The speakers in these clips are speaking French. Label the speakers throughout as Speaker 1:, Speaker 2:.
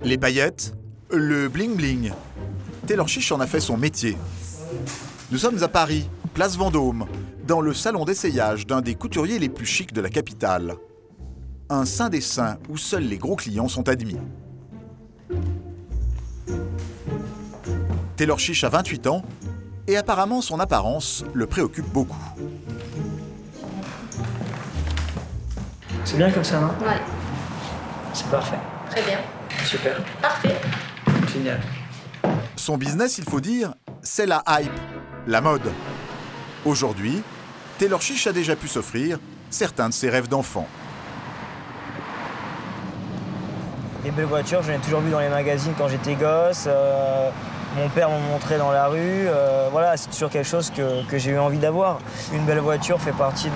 Speaker 1: Les paillettes, le bling-bling. Taylor Chiche en a fait son métier. Nous sommes à Paris, place Vendôme, dans le salon d'essayage d'un des couturiers les plus chics de la capitale. Un saint des saints où seuls les gros clients sont admis. Taylor Chiche a 28 ans et apparemment son apparence le préoccupe beaucoup.
Speaker 2: C'est bien comme ça, non?
Speaker 3: Ouais.
Speaker 2: C'est parfait.
Speaker 3: Très bien.
Speaker 2: Super.
Speaker 3: Parfait.
Speaker 2: Génial.
Speaker 1: Son business, il faut dire, c'est la hype, la mode. Aujourd'hui, Taylor Chiche a déjà pu s'offrir certains de ses rêves d'enfant.
Speaker 2: Les belles voitures, j'en ai toujours vu dans les magazines quand j'étais gosse. Mon père m'en montrait dans la rue. Voilà, c'est toujours quelque chose que j'ai eu envie d'avoir. Une belle voiture fait partie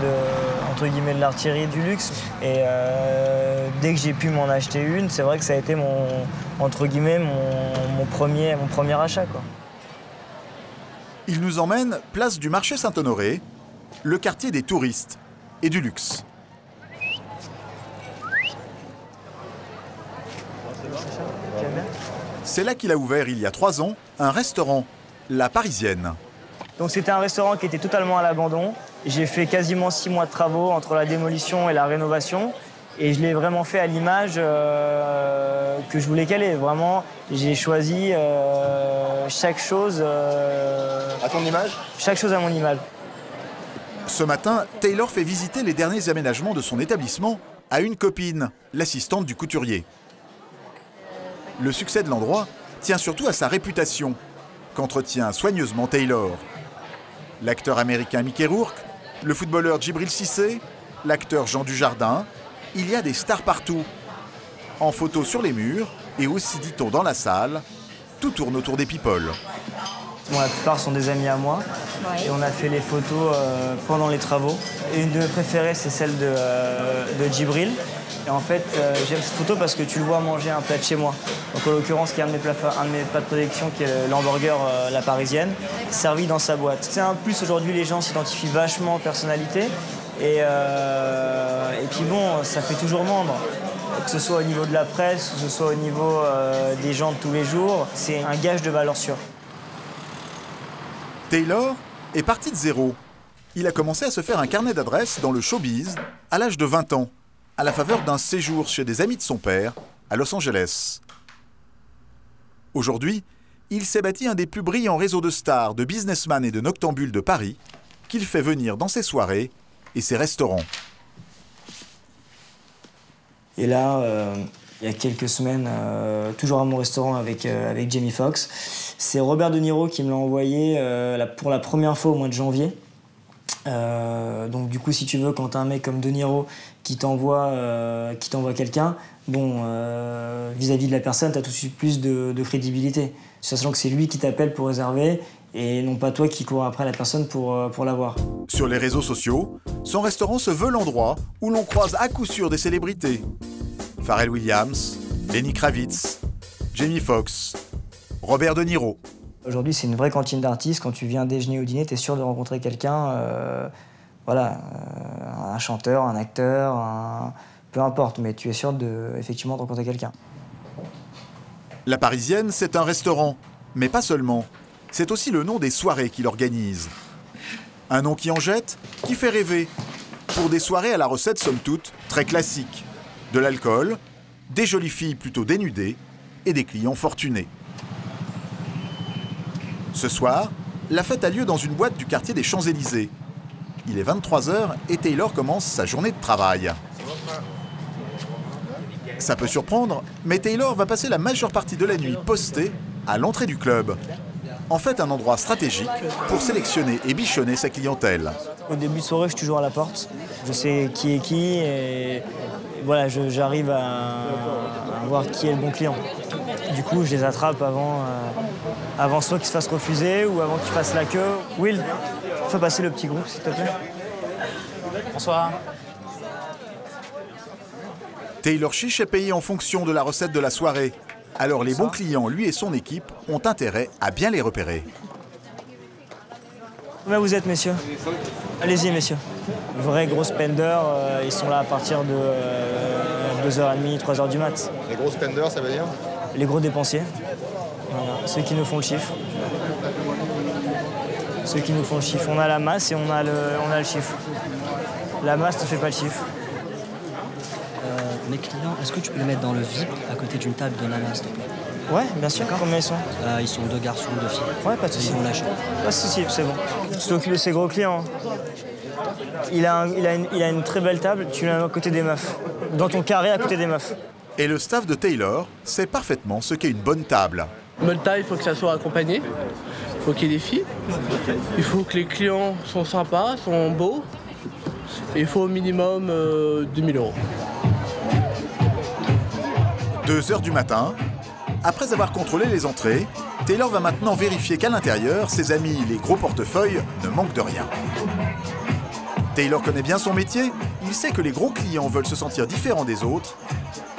Speaker 2: entre guillemets, de l'artillerie du luxe. Et dès que j'ai pu m'en acheter une, c'est vrai que ça a été entre guillemets, mon premier achat, quoi.
Speaker 1: Il nous emmène place du marché Saint-Honoré, le quartier des touristes et du luxe. C'est là qu'il a ouvert, il y a 3 ans, un restaurant, La Parisienne.
Speaker 2: Donc c'était un restaurant qui était totalement à l'abandon. J'ai fait quasiment 6 mois de travaux entre la démolition et la rénovation. Et je l'ai vraiment fait à l'image que je voulais qu'elle ait. Vraiment, j'ai choisi chaque chose...
Speaker 1: À ton image?
Speaker 2: Chaque chose à mon image.
Speaker 1: Ce matin, Taylor fait visiter les derniers aménagements de son établissement à une copine, l'assistante du couturier. Le succès de l'endroit tient surtout à sa réputation, qu'entretient soigneusement Taylor. L'acteur américain Mickey Rourke, le footballeur Djibril Cissé, l'acteur Jean Dujardin, il y a des stars partout. En photo sur les murs, et aussi, dit-on, dans la salle, tout tourne autour des people.
Speaker 2: Bon, la plupart sont des amis à moi. Ouais. Et on a fait les photos pendant les travaux. Et une de mes préférées, c'est celle de Djibril. Et en fait, j'aime cette photo parce que tu le vois manger un plat de chez moi. Donc en l'occurrence, qui est un de mes plats de prédilection, qui est l'hamburger La Parisienne, servi dans sa boîte. C'est un plus aujourd'hui, les gens s'identifient vachement aux personnalités. Et puis bon, ça fait toujours membre. Que ce soit au niveau de la presse, que ce soit au niveau des gens de tous les jours, c'est un gage de valeur sûre.
Speaker 1: Taylor est parti de zéro. Il a commencé à se faire un carnet d'adresses dans le showbiz à l'âge de 20 ans, à la faveur d'un séjour chez des amis de son père à Los Angeles. Aujourd'hui, il s'est bâti un des plus brillants réseaux de stars, de businessmen et de noctambules de Paris qu'il fait venir dans ses soirées et ses restaurants.
Speaker 2: Et là, il y a quelques semaines, toujours à mon restaurant avec Jamie Foxx, c'est Robert De Niro qui me l'a envoyé pour la première fois au mois de janvier. Donc du coup, si tu veux, quand t'as un mec comme De Niro qui t'envoie quelqu'un, bon, vis-à-vis de la personne, t'as tout de suite plus de crédibilité. Sachant que c'est lui qui t'appelle pour réserver et non pas toi qui cours après la personne pour l'avoir.
Speaker 1: Sur les réseaux sociaux, son restaurant se veut l'endroit où l'on croise à coup sûr des célébrités. Pharrell Williams, Lenny Kravitz, Jamie Foxx, Robert De Niro.
Speaker 2: Aujourd'hui, c'est une vraie cantine d'artistes. Quand tu viens déjeuner ou dîner, tu es sûr de rencontrer quelqu'un, un chanteur, un acteur, peu importe, mais tu es sûr effectivement de rencontrer quelqu'un.
Speaker 1: La Parisienne, c'est un restaurant, mais pas seulement. C'est aussi le nom des soirées qu'il organise. Un nom qui en jette, qui fait rêver. Pour des soirées à la recette, somme toute, très classique. De l'alcool, des jolies filles plutôt dénudées et des clients fortunés. Ce soir, la fête a lieu dans une boîte du quartier des Champs-Élysées. Il est 23h et Taylor commence sa journée de travail. Ça peut surprendre, mais Taylor va passer la majeure partie de la nuit posté à l'entrée du club. En fait, un endroit stratégique pour sélectionner et bichonner sa clientèle.
Speaker 2: Au début de soirée, je suis toujours à la porte. Je sais qui est qui et voilà, j'arrive à voir qui est le bon client. Du coup, je les attrape avant soit qu'ils se fassent refuser ou avant qu'ils fassent la queue. Will, fais passer le petit groupe, s'il te plaît.
Speaker 4: Bonsoir.
Speaker 1: Taylor Chiche est payé en fonction de la recette de la soirée. Alors les bons clients, lui et son équipe, ont intérêt à bien les repérer.
Speaker 2: Combien vous êtes, messieurs? Allez-y, messieurs. Vrais gros spenders, ils sont là à partir de 2h30, 3h du mat.
Speaker 5: Les gros spenders, ça veut dire?
Speaker 2: les gros dépensiers. Voilà, ceux qui nous font le chiffre. Ceux qui nous font le chiffre. On a la masse et on a le chiffre. La masse ne fait pas le chiffre.
Speaker 3: Mes clients, est-ce que tu peux les mettre dans le VIP à côté d'une table de nana, s'il te plaît?
Speaker 2: Ouais, bien sûr. Combien ils sont?
Speaker 3: Ils sont 2 garçons, 2 filles.
Speaker 2: Ouais, pas de souci.
Speaker 3: Ils vont lâcher.
Speaker 2: Pas de souci, c'est bon. Tu t'occupes de ces gros clients. Il a une très belle table, tu l'as à côté des meufs. Dans ton carré à côté des meufs.
Speaker 1: Et le staff de Taylor sait parfaitement ce qu'est une bonne table.
Speaker 5: Bonne table, il faut que ça soit accompagné. Il faut qu'il y ait des filles. Il faut que les clients sont sympas, sont beaux. Et il faut au minimum 2000 €.
Speaker 1: 2 h du matin, après avoir contrôlé les entrées, Taylor va maintenant vérifier qu'à l'intérieur, ses amis, les gros portefeuilles, ne manquent de rien. Taylor connaît bien son métier, il sait que les gros clients veulent se sentir différents des autres.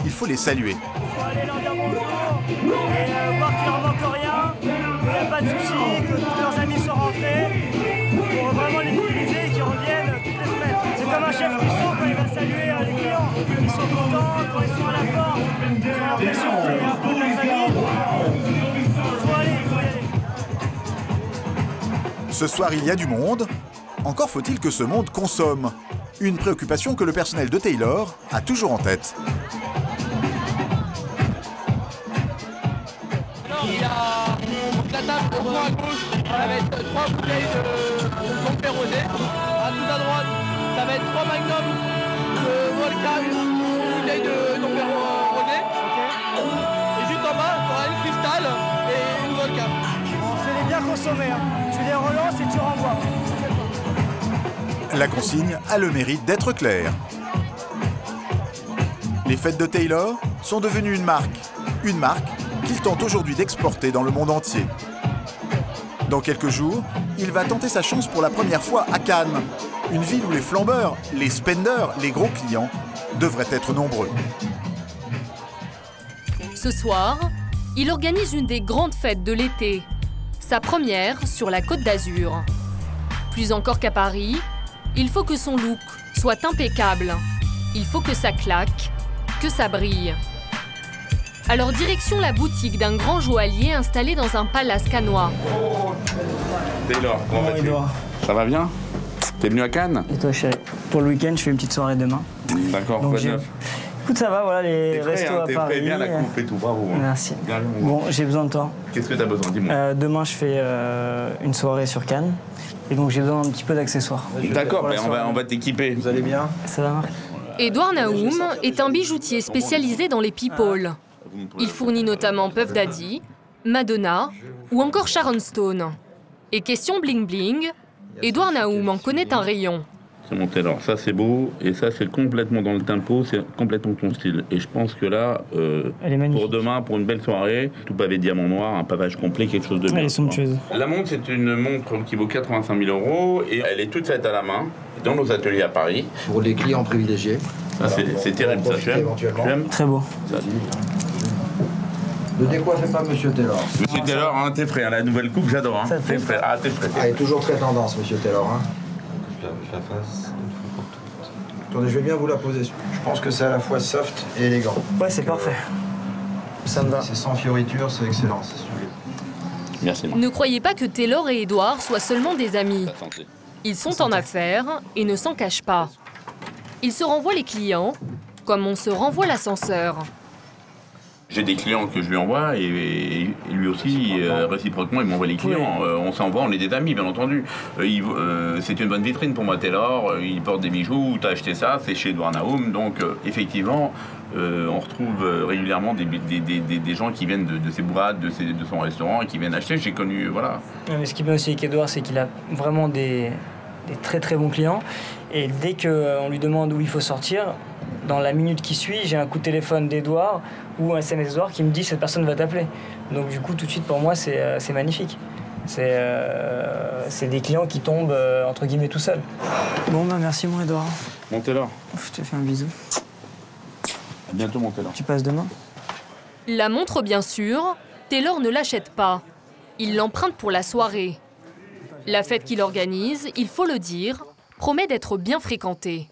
Speaker 1: Il faut les saluer.
Speaker 2: Il faut aller leur dire bonjour et voir qu'il leur manque rien, qu'il n'y a pas de soucis, que tous leurs amis sont rentrés, pour vraiment les fidéliser et qu'ils reviennent toutes les semaines. C'est comme un chef qui sent quand il va saluer les clients. Ils sont contents quand ils sont à la porte, ils ont l'impression que c'est un peu de la famille. Il faut y aller.
Speaker 1: Ce soir, il y a du monde. Encore faut-il que ce monde consomme. Une préoccupation que le personnel de Taylor a toujours en tête.
Speaker 5: Il y a la table au fond à gauche, ça va être 3 bouteilles de Dom Pérosé. À tout à droite, ça va être 3 magnums de vodka, une bouteille de Dom Pérosé. Et juste en bas, tu auras une cristal et une vodka.
Speaker 2: C'est les bien consommés. Hein. Tu les relances et tu renvoies.
Speaker 1: La consigne a le mérite d'être claire. Les fêtes de Taylor sont devenues une marque qu'il tente aujourd'hui d'exporter dans le monde entier. Dans quelques jours, il va tenter sa chance pour la première fois à Cannes, une ville où les flambeurs, les spenders, les gros clients devraient être nombreux.
Speaker 6: Ce soir, il organise une des grandes fêtes de l'été, sa première sur la Côte d'Azur. Plus encore qu'à Paris, il faut que son look soit impeccable. Il faut que ça claque, que ça brille. Alors direction la boutique d'un grand joaillier installé dans un palace cannois.
Speaker 7: Taylor, comment vas-tu? Ça va bien? T'es venu à Cannes?
Speaker 2: Et toi, chérie? Pour le week-end, je fais une petite soirée demain.
Speaker 7: D'accord,
Speaker 2: Donc,
Speaker 7: quoi de neuf?
Speaker 2: Écoute, ça va, voilà, les restos à
Speaker 7: T'es
Speaker 2: Paris.
Speaker 7: prêt, bien la coupe et tout, bravo.
Speaker 2: Merci.
Speaker 7: Bien,
Speaker 2: Bon, j'ai besoin de toi.
Speaker 7: Qu'est-ce que t'as besoin? Dis-moi.
Speaker 2: Demain, je fais une soirée sur Cannes. Et donc, j'ai besoin d'un petit peu d'accessoires.
Speaker 7: D'accord, ben on va t'équiper. Vous allez bien?
Speaker 2: Ça va, Marc?
Speaker 6: Édouard Naoum est un bijoutier spécialisé dans les people. Il fournit notamment Puff Daddy, Madonna ou encore Sharon Stone. Et question bling bling, Édouard Naoum en connaît un rayon.
Speaker 7: C'est mon Taylor, ça c'est beau, et ça c'est complètement dans le tempo, c'est complètement ton style. Et je pense que là, pour demain, pour une belle soirée, tout pavé de diamants noirs, un pavage complet, quelque chose de bien.
Speaker 2: Elle est somptueuse.
Speaker 7: La montre, c'est une montre qui vaut 85 000 € et elle est toute faite à la main, dans nos ateliers à Paris.
Speaker 8: Pour les clients privilégiés.
Speaker 7: Ça, c'est terrible, ça, j'aime.
Speaker 2: Très beau.
Speaker 8: Ne décoiffez pas, Monsieur Taylor.
Speaker 7: Monsieur Taylor, hein, t'es prêt, hein, la nouvelle coupe, j'adore. Hein. T'es prêt. Ah, t'es prêt.
Speaker 8: Elle est toujours très tendance, Monsieur Taylor. Hein.
Speaker 9: Je la fasse une fois pour toutes.
Speaker 8: Attendez, je vais bien vous la poser. Je pense que c'est à la fois soft et élégant.
Speaker 2: Ouais, c'est parfait. Ça me va.
Speaker 8: C'est sans fioriture, c'est excellent. C'est solide.
Speaker 7: Merci, Marc.
Speaker 6: Ne croyez pas que Taylor et Édouard soient seulement des amis. Ils sont en affaires et ne s'en cachent pas. Ils se renvoient les clients comme on se renvoie l'ascenseur.
Speaker 7: J'ai des clients que je lui envoie et lui aussi, réciproquement, il m'envoie les clients. On s'envoie, on est des amis, bien entendu. C'est une bonne vitrine pour moi, Taylor. Il porte des bijoux, t'as acheté ça, c'est chez Édouard Naoum. Donc, effectivement, on retrouve régulièrement des gens qui viennent de ses boîtes, de son restaurant et qui viennent acheter. J'ai connu, voilà.
Speaker 2: Mais ce qui est bien aussi avec Édouard, c'est qu'il a vraiment des très très bons clients. Et dès qu'on lui demande où il faut sortir, dans la minute qui suit, j'ai un coup de téléphone d'Édouard ou un SMS d'Édouard qui me dit cette personne va t'appeler. Donc du coup, tout de suite, pour moi, c'est magnifique. C'est des clients qui tombent, entre guillemets, tout seuls. Bon, bah merci, mon Édouard.
Speaker 7: Mon Taylor.
Speaker 2: Je te fais un bisou.
Speaker 7: À bientôt, mon Taylor.
Speaker 2: Tu passes demain?
Speaker 6: La montre, bien sûr, Taylor ne l'achète pas. Il l'emprunte pour la soirée. La fête qu'il organise, il faut le dire, promet d'être bien fréquentée.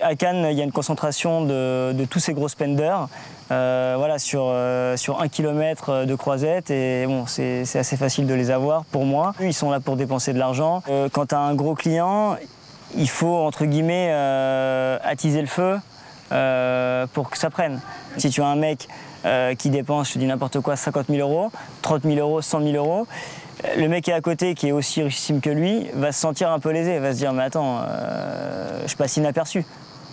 Speaker 2: À Cannes, il y a une concentration de tous ces gros spenders voilà, sur 1 km de croisette. Et bon, c'est assez facile de les avoir pour moi. Ils sont là pour dépenser de l'argent. Quand tu as un gros client, il faut, entre guillemets, attiser le feu pour que ça prenne. Si tu as un mec qui dépense, je te dis n'importe quoi, 50 000 €, 30 000 €, 100 000 €, le mec qui est à côté, qui est aussi richissime que lui, va se sentir un peu lésé. Il va se dire, mais attends, je passe inaperçu.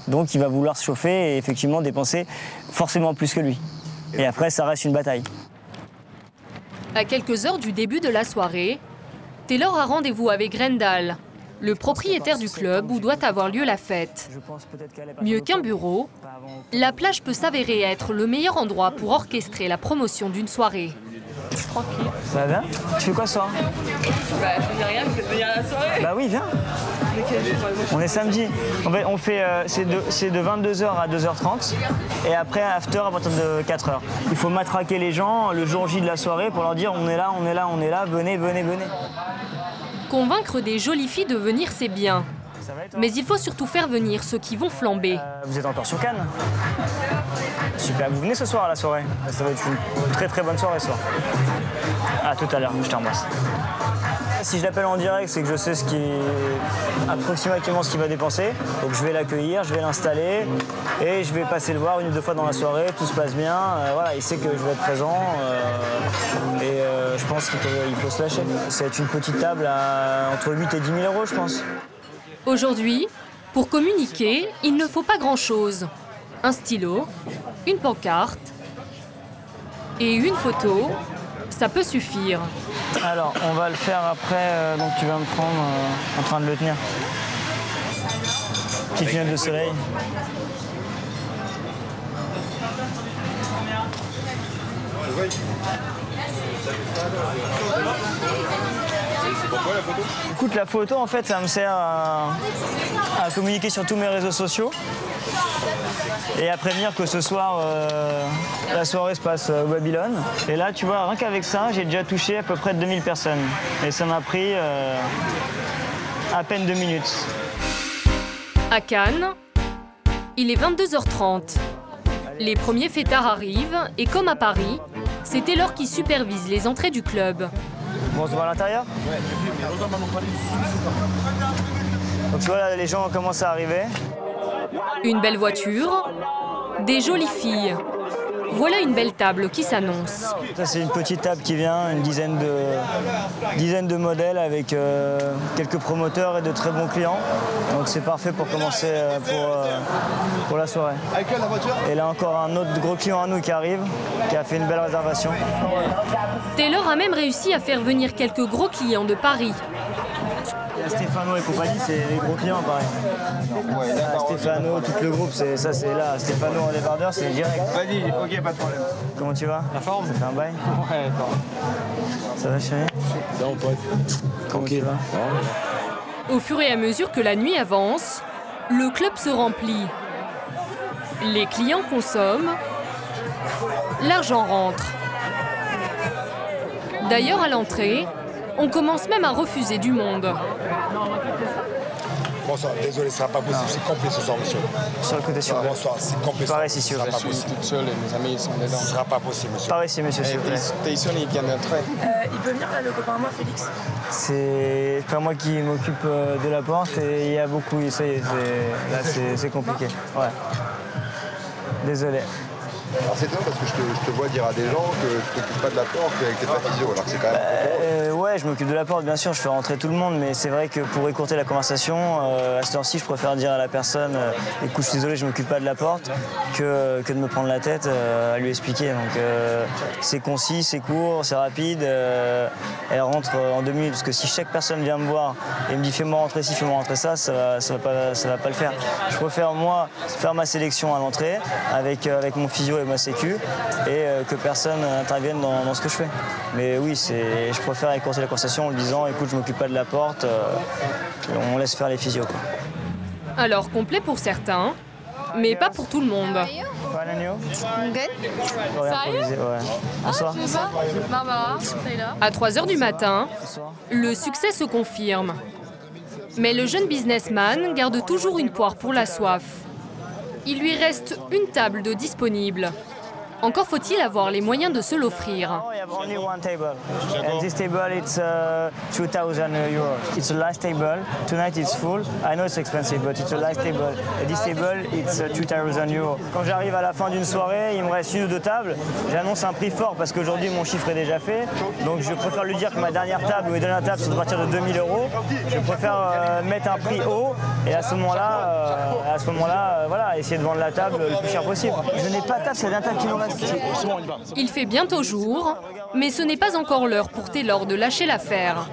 Speaker 2: Donc il va vouloir se chauffer et effectivement dépenser forcément plus que lui. Et après, ça reste une bataille.
Speaker 6: À quelques heures du début de la soirée, Taylor a rendez-vous avec Grendal, le propriétaire du club où doit avoir lieu la fête. Mieux qu'un bureau, la plage peut s'avérer être le meilleur endroit pour orchestrer la promotion d'une soirée.
Speaker 5: Je suis tranquille.
Speaker 2: Ça va bien? Tu fais quoi ce soir?
Speaker 5: Bah, je fais rien, je vais venir à la soirée.
Speaker 2: Bah oui, viens. On est samedi. On fait c'est de 22h à 2h30 et après after à partir de 4h. Il faut matraquer les gens le jour J de la soirée pour leur dire on est là, on est là, on est là, venez, venez, venez.
Speaker 6: Convaincre des jolies filles de venir, c'est bien. Mais il faut surtout faire venir ceux qui vont flamber.
Speaker 2: Vous êtes encore sur Cannes? Super, vous venez ce soir à la soirée? Ça va être une très très bonne soirée ce soir. À tout à l'heure, je t'embrasse. Si je l'appelle en direct, c'est que je sais approximativement ce qu'il va dépenser. Donc je vais l'accueillir, je vais l'installer et je vais passer le voir 1 ou 2 fois dans la soirée. Tout se passe bien, voilà, il sait que je vais être présent et je pense qu'il peut se lâcher. C'est une petite table à entre 8 et 10 000 €, je pense.
Speaker 6: Aujourd'hui, pour communiquer, il ne faut pas grand-chose. Un stylo, une pancarte et une photo, ça peut suffire.
Speaker 2: Alors, on va le faire après, donc tu vas me prendre en train de le tenir. Petite lunette de soleil. Écoute, la photo, en fait, ça me sert à communiquer sur tous mes réseaux sociaux et à prévenir que ce soir, la soirée se passe au Babylone. Et là, tu vois, rien qu'avec ça, j'ai déjà touché à peu près 2000 personnes. Et ça m'a pris à peine 2 minutes.
Speaker 6: À Cannes, il est 22h30. Les premiers fêtards arrivent et comme à Paris, c'est Taylor qui supervise les entrées du club.
Speaker 2: Bon, on se voit à l'intérieur? Ouais. Donc tu vois, là, les gens commencent à arriver.
Speaker 6: Une belle voiture, des jolies filles. Voilà une belle table qui s'annonce.
Speaker 2: Ça, c'est une petite table qui vient, une dizaine de modèles avec quelques promoteurs et de très bons clients. Donc c'est parfait pour commencer pour la soirée. Et là encore un autre gros client à nous qui arrive, qui a fait une belle réservation.
Speaker 6: Taylor a même réussi à faire venir quelques gros clients de Paris.
Speaker 2: Stéphano et compagnie, c'est les gros clients, pareil. Stéphano, tout le groupe, c'est là. Stéphano en débardeur, c'est direct.
Speaker 8: Vas-y, ok, pas de problème.
Speaker 2: Comment tu vas?
Speaker 8: La forme?
Speaker 2: Ça fait un bail?
Speaker 8: Ouais, attends.
Speaker 2: Ça va, chérie?
Speaker 8: Non, pote.
Speaker 2: Comment tu vas?
Speaker 6: Au fur et à mesure que la nuit avance, le club se remplit. Les clients consomment, l'argent rentre. D'ailleurs, à l'entrée, on commence même à refuser du monde.
Speaker 10: Bonsoir, désolé, ce sera pas possible, c'est complet ce soir, monsieur.
Speaker 2: Sur le côté, s'il vous plaît.
Speaker 10: Bonsoir, c'est complet.
Speaker 2: Par ici, s'il vous plaît.
Speaker 10: Je suis toute seule et mes amis sont dedans. Ce sera pas possible, monsieur.
Speaker 2: Par ici, monsieur, s'il vous plaît.
Speaker 8: Tyson, il vient d'entrer.
Speaker 5: Il peut venir là, le copain à moi, Félix.
Speaker 2: C'est pas moi qui m'occupe de la porte et il y a beaucoup, ça y est, là c'est compliqué. Ouais. Désolé.
Speaker 10: Alors c'est étonnant parce que je te vois dire à des gens que tu t'occupes pas de la porte et que t'es pas physio, alors que c'est quand même
Speaker 2: ouais, je m'occupe de la porte, bien sûr, je fais rentrer tout le monde, mais c'est vrai que pour écourter la conversation, à cette heure-ci, je préfère dire à la personne écoute, je suis désolé, je m'occupe pas de la porte, que de me prendre la tête à lui expliquer. Donc c'est concis, c'est court, c'est rapide, elle rentre en 2 minutes, parce que si chaque personne vient me voir et me dit fais-moi rentrer ci, fais-moi rentrer ça va pas le faire. Je préfère, moi, faire ma sélection à l'entrée avec mon physio et ma sécu et que personne intervienne dans ce que je fais. Mais oui, je préfère écourter la conversation en lui disant écoute, je m'occupe pas de la porte, on laisse faire les physios, quoi.
Speaker 6: Alors complet pour certains, mais pas pour tout le monde.
Speaker 2: Sérieux? Ouais. Bonsoir.
Speaker 5: Barbara, Taylor.
Speaker 6: À 3h du matin, le succès se confirme. Mais le jeune businessman garde toujours une poire pour la soif. il lui reste une table de disponible. Encore faut-il avoir les moyens de se l'offrir.
Speaker 2: I have only one table, and this table it's 2,000 euros. It's the last table. Tonight it's full. I know it's expensive, but it's the last table. And this table it's 2,000 euros. Quand j'arrive à la fin d'une soirée, il me reste une ou deux tables. J'annonce un prix fort parce qu'aujourd'hui mon chiffre est déjà fait. Donc je préfère lui dire que ma dernière table ou mes dernières tables sont à partir de 2 000 euros. Je préfère mettre un prix haut et à ce moment-là, voilà, essayer de vendre la table le plus cher possible. Je n'ai pas de table, c'est la table qui nous reste.
Speaker 6: Il fait bientôt jour, mais ce n'est pas encore l'heure pour Taylor de lâcher l'affaire.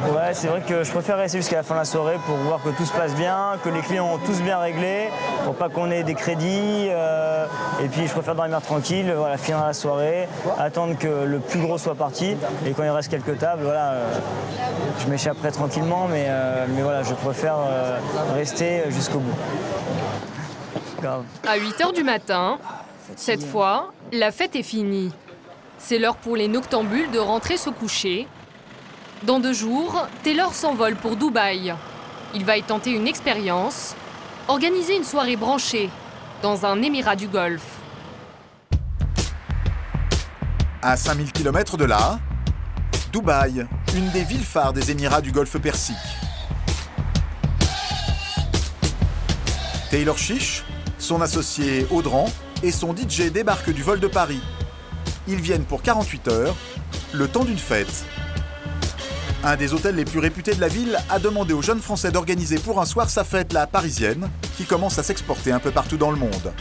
Speaker 2: Ouais, c'est vrai que je préfère rester jusqu'à la fin de la soirée pour voir que tout se passe bien, que les clients ont tous bien réglé, pour pas qu'on ait des crédits. Et puis je préfère dormir tranquille, voilà, finir la soirée, attendre que le plus gros soit parti. Et quand il reste quelques tables, voilà, je m'échapperai tranquillement, mais voilà, je préfère rester jusqu'au bout.
Speaker 6: À 8 h du matin, cette fois, la fête est finie. C'est l'heure pour les noctambules de rentrer se coucher. Dans 2 jours, Taylor s'envole pour Dubaï. Il va y tenter une expérience, organiser une soirée branchée dans un émirat du Golfe.
Speaker 1: À 5000 km de là, Dubaï, une des villes phares des Émirats du Golfe Persique. Taylor Chiche, son associé Audran et son DJ débarquent du vol de Paris. Ils viennent pour 48 heures, le temps d'une fête. Un des hôtels les plus réputés de la ville a demandé aux jeunes Français d'organiser pour un soir sa fête, la parisienne, qui commence à s'exporter un peu partout dans le monde.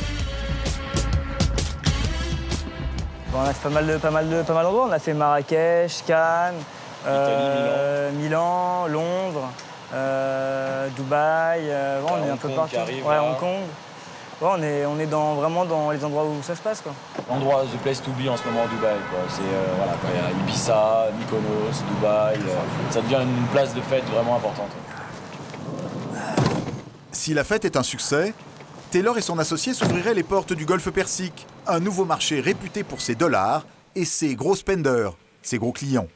Speaker 2: Bon, on a fait pas mal d'endroits. On a fait Marrakech, Cannes, Milan, Londres, Dubaï. Bon, on est un peu partout. Ouais, Hong Kong. Ouais, on est vraiment dans les endroits où ça se passe, quoi.
Speaker 11: L'endroit the place to be en ce moment à Dubaï, quoi. C'est voilà, il y a Ibiza, Mykonos, Dubaï. Ça devient une place de fête vraiment importante.
Speaker 1: Si la fête est un succès, Taylor et son associé s'ouvriraient les portes du Golfe Persique, un nouveau marché réputé pour ses dollars et ses gros spenders, ses gros clients.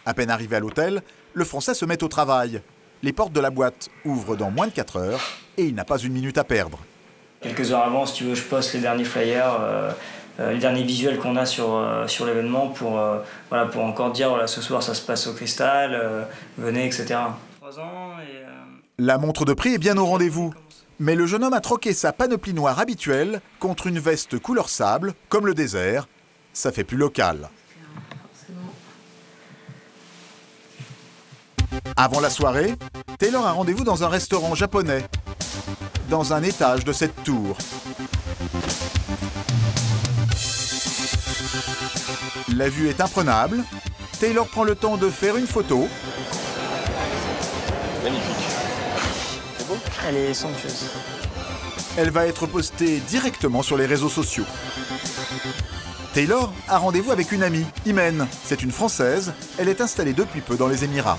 Speaker 1: À peine arrivé à l'hôtel, le Français se met au travail. Les portes de la boîte ouvrent dans moins de 4 heures et il n'a pas une minute à perdre.
Speaker 2: Quelques heures avant, si tu veux, je poste les derniers flyers, les derniers visuels qu'on a sur l'événement pour encore dire voilà, ce soir ça se passe au Cristal, venez, etc. 3 ans et,
Speaker 1: La montre de prix est bien au rendez-vous. Mais le jeune homme a troqué sa panoplie noire habituelle contre une veste couleur sable, comme le désert. Ça fait plus local. Avant la soirée, Taylor a rendez-vous dans un restaurant japonais, dans un étage de cette tour. La vue est imprenable. Taylor prend le temps de faire une photo.
Speaker 11: Magnifique. C'est beau ?
Speaker 2: Elle est somptueuse.
Speaker 1: Elle va être postée directement sur les réseaux sociaux. Taylor a rendez-vous avec une amie, Imen. C'est une Française. Elle est installée depuis peu dans les Émirats.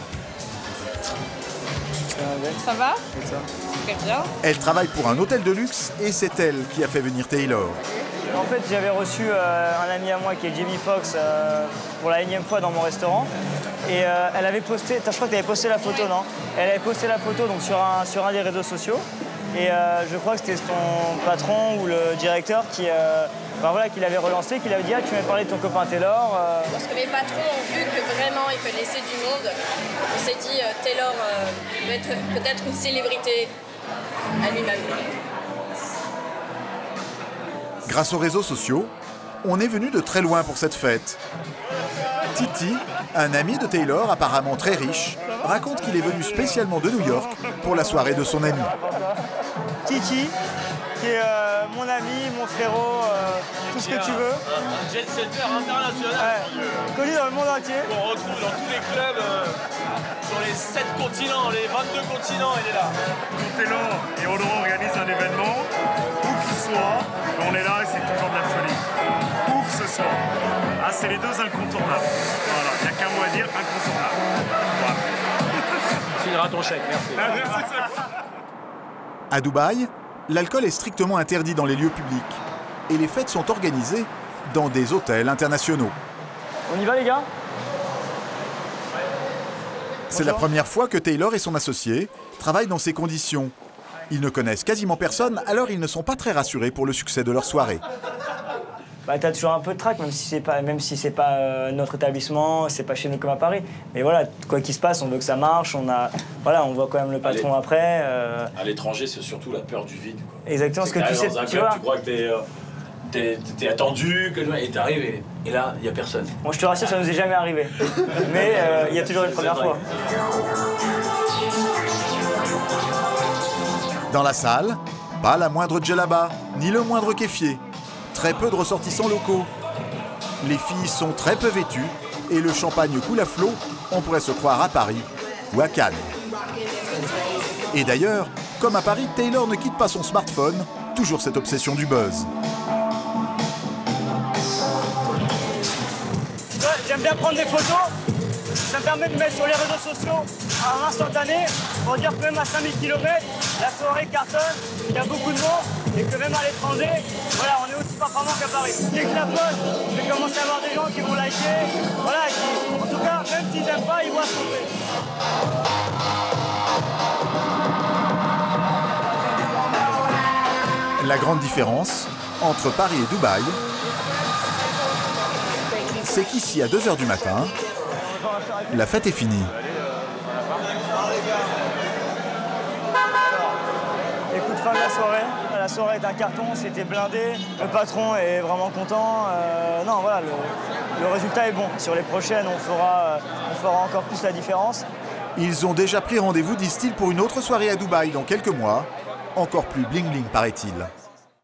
Speaker 12: Ça va? Très bien.
Speaker 1: Elle travaille pour un hôtel de luxe et c'est elle qui a fait venir Taylor.
Speaker 2: En fait, j'avais reçu un ami à moi qui est Jamie Foxx pour la énième fois dans mon restaurant. Et elle avait posté, je crois que tu avais posté la photo, non? Elle avait posté la photo donc, sur un des réseaux sociaux. Et je crois que c'était son patron ou le directeur qui l'avait relancé, qui l'avait dit « Ah, tu m'as parlé de ton copain Taylor
Speaker 12: Parce que mes patrons ont vu que vraiment il connaissait du monde. On s'est dit Taylor peut être peut-être une célébrité à lui-même.
Speaker 1: Grâce aux réseaux sociaux, on est venu de très loin pour cette fête. Titi, un ami de Taylor apparemment très riche, raconte qu'il est venu spécialement de New York pour la soirée de son ami.
Speaker 2: Titi, qui est mon ami, mon frérot, tout ce que tu veux.
Speaker 13: Un jet-setter international.
Speaker 2: Connu dans le monde entier.
Speaker 13: On retrouve dans tous les clubs, sur les 7 continents, les 22 continents, il est là.
Speaker 14: Quand Taylor et Audran organisent un événement, où qu'il soit, on est là et c'est toujours de la folie. Où que ce soit. Ah, c'est les deux incontournables. Voilà, il n'y a qu'un mot à dire, incontournable. Voilà.
Speaker 13: Tu iras ton chèque, merci.
Speaker 14: Ah, merci.
Speaker 1: À Dubaï, l'alcool est strictement interdit dans les lieux publics et les fêtes sont organisées dans des hôtels internationaux.
Speaker 2: On y va les gars?
Speaker 1: C'est la première fois que Taylor et son associé travaillent dans ces conditions. Ils ne connaissent quasiment personne, alors ils ne sont pas très rassurés pour le succès de leur soirée.
Speaker 2: Bah, t'as toujours un peu de trac, même si c'est pas notre établissement, c'est pas chez nous comme à Paris. Mais voilà, quoi qu'il se passe, on veut que ça marche, on voit quand même le patron après.
Speaker 11: À l'étranger, c'est surtout la peur du vide, quoi.
Speaker 2: Exactement, ce que tu sais,
Speaker 11: tu vois. Tu crois que t'es attendu, et t'arrives et là, il n'y a personne.
Speaker 2: Moi, je te rassure, ça nous est jamais arrivé. Mais il y a toujours une première fois.
Speaker 1: Dans la salle, pas la moindre djellaba, ni le moindre kéfier. Très peu de ressortissants locaux. Les filles sont très peu vêtues et le champagne coule à flot, on pourrait se croire à Paris ou à Cannes. Et d'ailleurs, comme à Paris, Taylor ne quitte pas son smartphone, toujours cette obsession du buzz.
Speaker 2: J'aime bien prendre des photos, ça me permet de mettre sur les réseaux sociaux à un instantané pour dire que même à 5000 km, la soirée cartonne, il y a beaucoup de monde et que même à l'étranger, voilà, on est aussi performant qu'à Paris. Dès que je la poste, je vais commencer à avoir des gens qui vont liker, voilà, en tout cas, même s'ils n'aiment pas, ils voient ce qu'on fait.
Speaker 1: La grande différence entre Paris et Dubaï, c'est qu'ici, à 2 h du matin, la fête est finie.
Speaker 2: Écoute, fin de la soirée. La soirée est un carton, c'était blindé. Le patron est vraiment content. Non, voilà, le résultat est bon. Sur les prochaines, on fera encore plus la différence.
Speaker 1: Ils ont déjà pris rendez-vous, disent-ils, pour une autre soirée à Dubaï dans quelques mois. Encore plus bling-bling, paraît-il.